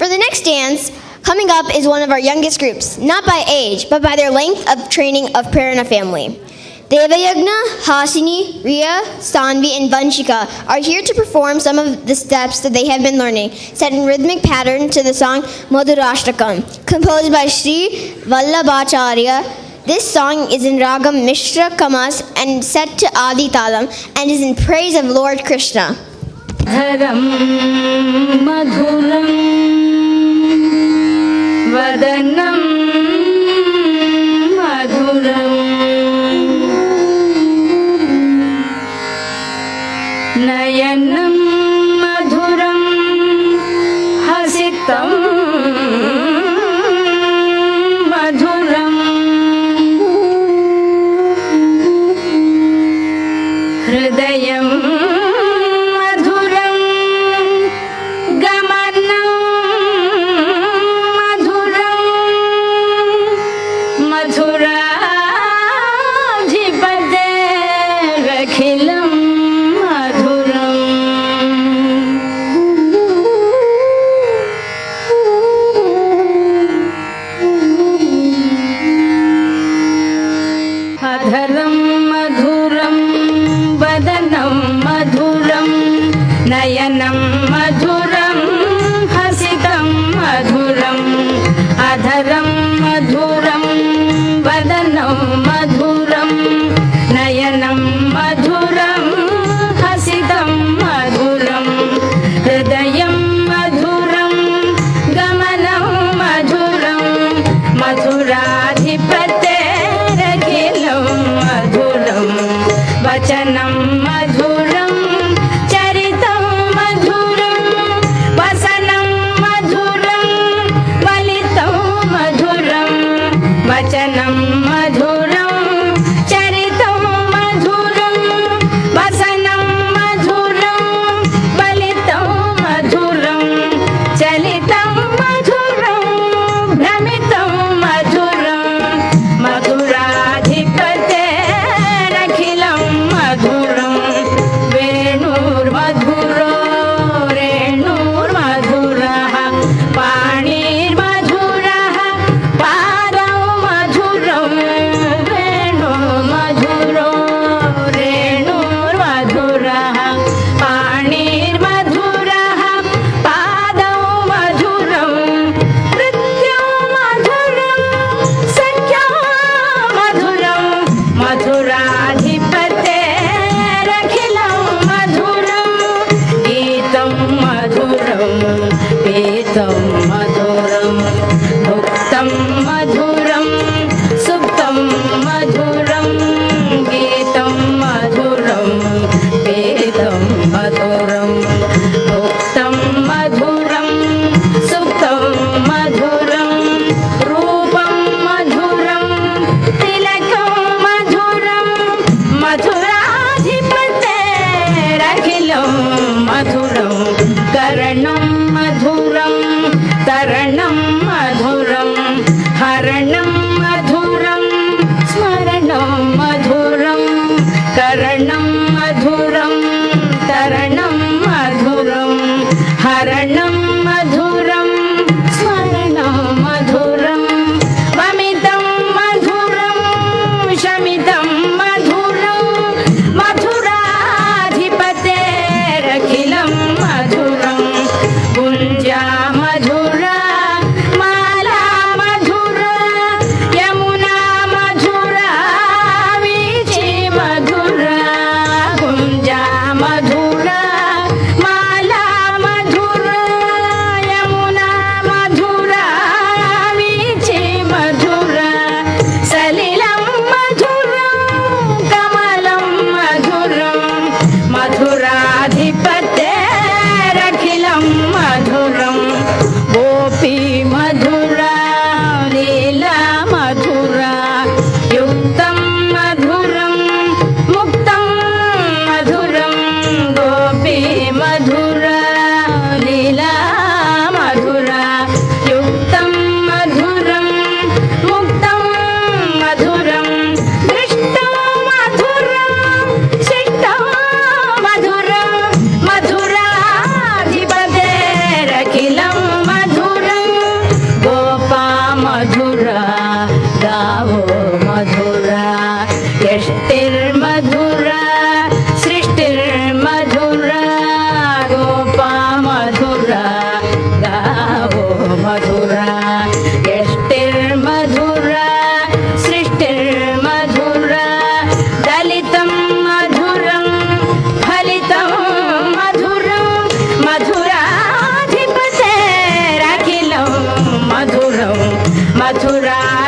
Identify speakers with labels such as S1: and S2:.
S1: For the next dance, coming up is one of our youngest groups, not by age, but by their length of training of prayer in a family. Devayagna, Hasini, Riya, Stanvi, and Vanshika are here to perform some of the steps that they have been learning, set in rhythmic pattern to the song Madhurashtakam, composed by Sri Vallabhacharya. This song is in Ragam Mishra Kamas and set to Adi Talam and is in praise of Lord Krishna.
S2: Dharam Madhuram Vadanam Madhuram Nayanam Madhuram Hasitam Madhuram Hridayam Madhuram Gamanam Madhuram Madhuradhipate Rakhilam Madhuram Adharam Madhuram Vadanam Madhuram Nayanam Madhuram Hasitam Madhuram Adharam Madhuram Vadanam Madhuram Nayanam Madhuram Hasitam Madhuram Hridayam Madhuram Gamanam Madhuram Madhuradhipate Rakhilam Madhuram Vachanam Madhuram Charitam Madhuram Vasanam Madhuram Valitam Madhuram Vachanam Madhuram Charitam Madhuram Vasanam Madhuram Valitam Madhuram Chalitam Madhuram Brahmitam Madhuram Madhuradhipate Rakhilam Madhuram Venur Madhuro Renur Madhuraha Panir Madhuraha Padam Madhuram Venur Madhuro Renur Madhuraha Panir Madhuraha Padam Madhuram Nrityam Madhuram Sakyam Madhuram Madhuradhipate Rakhilam Madhuram Geetam Madhuram Petam Madhuram Bhuktam Madhuram Suptam Madhuram Geetam Madhuram Petam Madhuram Bhuktam Madhuram Suptam Madhuram Rupam Madhuram Tilakam Madhuram Madhuradhipate Rakhilam Madhuram Karanam Madhuram Taranam Madhuram Haranam Madhuram Smaranam Madhuram Karanam Madhuram Taranam Madhuram Haranam Madhuram Smaranam Madhuram Vamitam Madhuram Shamitam Madhuram Madhuradhipate Rakhilam Madhuram Gunja Madhura Mathura